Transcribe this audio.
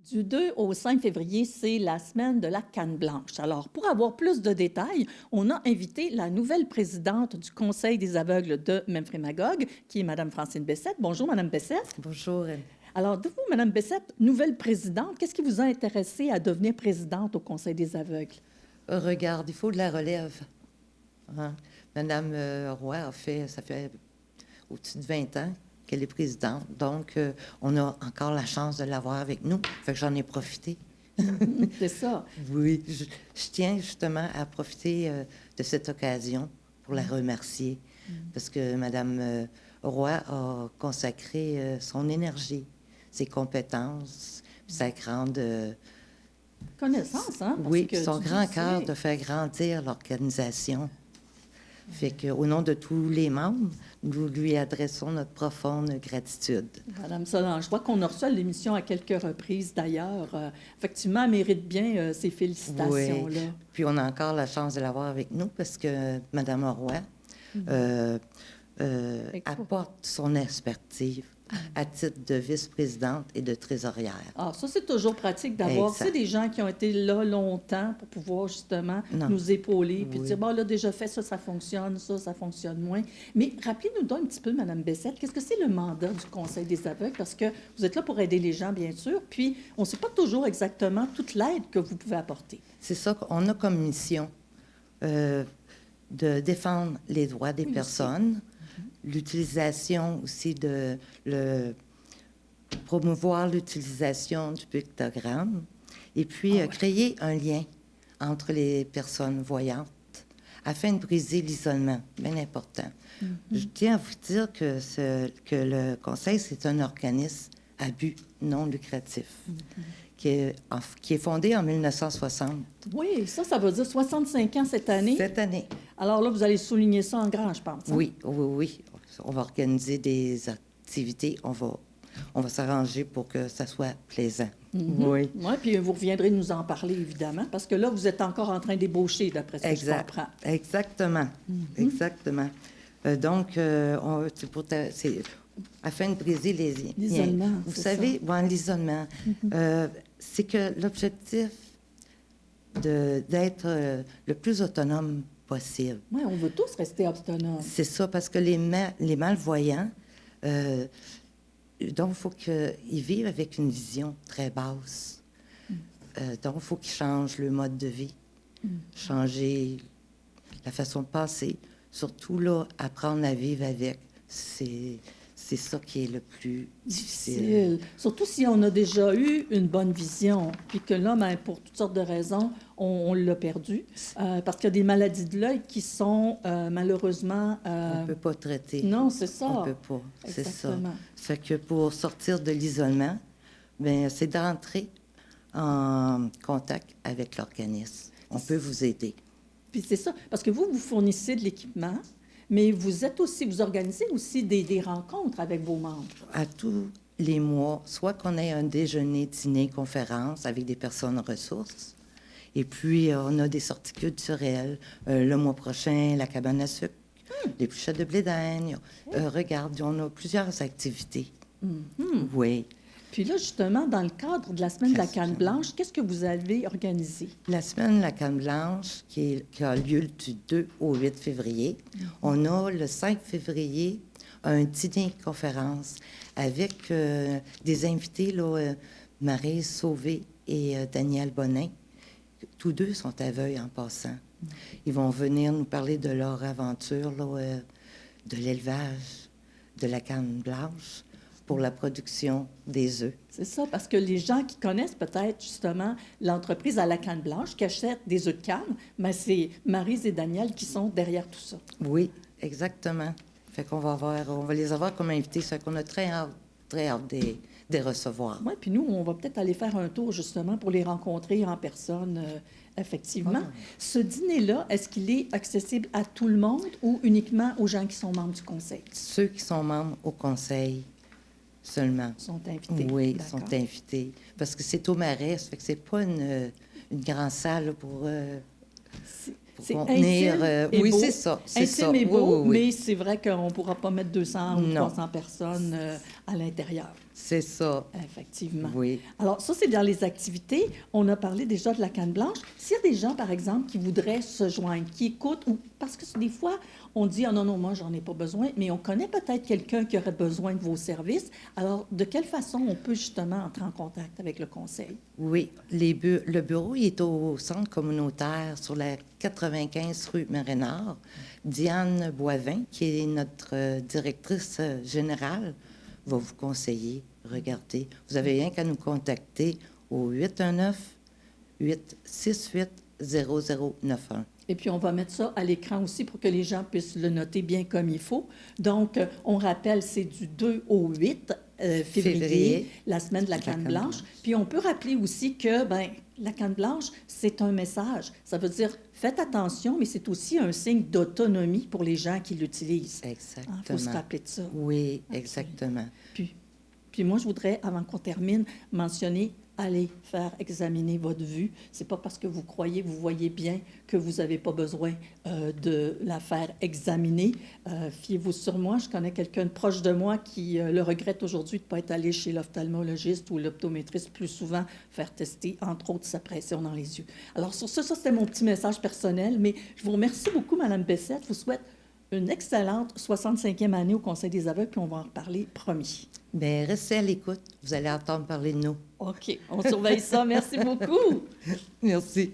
Du 2 au 5 février, c'est la semaine de la canne blanche. Alors, pour avoir plus de détails, on a invité la nouvelle présidente du Conseil des aveugles de Memphremagog, qui est Mme Francine Bessette. Bonjour, Mme Bessette. Bonjour. Alors, de vous, Mme Bessette, nouvelle présidente, qu'est-ce qui vous a intéressé à devenir présidente au Conseil des aveugles? Regarde, il faut de la relève. Hein? Madame Roy ça fait au-dessus de 20 ans qu'elle est présidente. Donc, on a encore la chance de l'avoir avec nous. Fait que j'en ai profité. C'est ça. Oui, je tiens justement à profiter de cette occasion pour la remercier. Parce que Madame Roy a consacré son énergie, ses compétences, sa grande... connaissance, hein? Oui, puis son grand cœur de faire grandir l'organisation. Fait qu'au nom de tous les membres, nous lui adressons notre profonde gratitude. Madame Solange, je crois qu'on a reçu à l'émission à quelques reprises d'ailleurs. Effectivement, elle mérite bien ces félicitations-là. Oui. Puis on a encore la chance de l'avoir avec nous parce que Madame Roy apporte son expertise à titre de vice-présidente et de trésorière. Ah, ça, c'est toujours pratique d'avoir des gens qui ont été là longtemps pour pouvoir justement nous épauler puis dire, bon, là, déjà fait, ça fonctionne, ça fonctionne moins. Mais rappelez-nous donc un petit peu, Mme Bessette, qu'est-ce que c'est le mandat du Conseil des aveugles? Parce que vous êtes là pour aider les gens, bien sûr, puis on ne sait pas toujours exactement toute l'aide que vous pouvez apporter. C'est ça qu'on a comme mission, de défendre les droits des personnes, l'utilisation aussi promouvoir l'utilisation du pictogramme et puis créer un lien entre les personnes voyantes afin de briser l'isolement, bien important. Je tiens à vous dire que le Conseil, c'est un organisme à but non lucratif qui est fondé en 1960. Oui, ça veut dire 65 ans cette année. Cette année. Alors là, vous allez souligner ça en grand, je pense. Hein? Oui. On va organiser des activités. On va s'arranger pour que ça soit plaisant. Oui. Oui, puis vous reviendrez nous en parler, évidemment, parce que là, vous êtes encore en train d'ébaucher, d'après ce que je comprends. Exactement. Exactement. Donc, c'est afin de briser l'isolement. Vous savez, l'isolement, c'est que l'objectif d'être le plus autonome possible. Oui, on veut tous rester autonomes. C'est ça, parce que les malvoyants, donc il faut qu'ils vivent avec une vision très basse. Donc, il faut qu'ils changent le mode de vie, changer la façon de penser. Surtout, là, apprendre à vivre avec, c'est ça qui est le plus difficile. Surtout si on a déjà eu une bonne vision, puis que là, pour toutes sortes de raisons, on l'a perdu. Parce qu'il y a des maladies de l'œil qui sont malheureusement... On ne peut pas traiter. Non, c'est ça. On ne peut pas. C'est ça. Exactement. Ça fait que pour sortir de l'isolement, bien, c'est d'entrer en contact avec l'organisme. On peut vous aider. Puis c'est ça. Parce que vous fournissez de l'équipement, mais vous organisez aussi des rencontres avec vos membres. À tous les mois, soit qu'on ait un déjeuner, dîner, conférence avec des personnes ressources, et puis on a des sorties culturelles. Le mois prochain, la cabane à sucre, les bouchettes de blé d'Inde. Regarde, on a plusieurs activités. Oui. Puis là, justement, dans le cadre de la semaine de la canne blanche, qu'est-ce que vous avez organisé? La semaine de la canne blanche, qui a lieu du 2 au 8 février, on a le 5 février un dîner-conférence avec des invités, là, Marie Sauvé et Daniel Bonin. Tous deux sont aveugles en passant. Ils vont venir nous parler de leur aventure, là, de l'élevage de la canne blanche pour la production des œufs. C'est ça, parce que les gens qui connaissent peut-être justement l'entreprise à la canne blanche, qui achète des œufs de canne, mais c'est Maryse et Daniel qui sont derrière tout ça. Oui, exactement. Fait qu'on va les avoir comme invités. Ça fait qu'on a très hâte de les recevoir. Oui, puis nous, on va peut-être aller faire un tour justement pour les rencontrer en personne, effectivement. Ce dîner-là, est-ce qu'il est accessible à tout le monde ou uniquement aux gens qui sont membres du Conseil? Ceux qui sont membres au Conseil seulement. Sont invités. Oui, sont invités. Parce que c'est au Marais, ça fait que c'est pas une grande salle pour contenir... oui, c'est ça. C'est intime ça. Et beau, oui. mais c'est vrai qu'on ne pourra pas mettre 200 ou 300 personnes à l'intérieur. C'est ça. Effectivement. Oui. Alors, ça, c'est dans les activités. On a parlé déjà de la canne blanche. S'il y a des gens, par exemple, qui voudraient se joindre, qui écoutent, ou parce que des fois, on dit, ah non, non, moi, j'en ai pas besoin, mais on connaît peut-être quelqu'un qui aurait besoin de vos services. Alors, de quelle façon on peut justement entrer en contact avec le conseil? Oui, le bureau il est au centre communautaire sur la 95 rue Mérénard. Diane Boivin, qui est notre directrice générale, va vous conseiller. Regardez, vous avez rien qu'à nous contacter au 819-868-0091. Et puis, on va mettre ça à l'écran aussi pour que les gens puissent le noter bien comme il faut. Donc, on rappelle, c'est du 2 au 8 février, la semaine de la canne blanche. Puis, on peut rappeler aussi que, ben, la canne blanche, c'est un message. Ça veut dire, faites attention, mais c'est aussi un signe d'autonomie pour les gens qui l'utilisent. Exactement. Il faut se rappeler de ça. Oui, exactement. Puis moi, je voudrais, avant qu'on termine, mentionner, allez faire examiner votre vue. C'est pas parce que vous croyez que vous voyez bien que vous n'avez pas besoin de la faire examiner. Fiez-vous sur moi. Je connais quelqu'un de proche de moi qui le regrette aujourd'hui de ne pas être allé chez l'ophtalmologiste ou l'optométriste plus souvent, faire tester, entre autres, sa pression dans les yeux. Alors, sur ça, c'était mon petit message personnel, mais je vous remercie beaucoup, Mme Bessette. Je vous souhaite une excellente 65e année au Conseil des aveugles, puis on va en reparler, promis. Bien, restez à l'écoute. Vous allez entendre parler de nous. OK, on surveille ça. Merci beaucoup. Merci.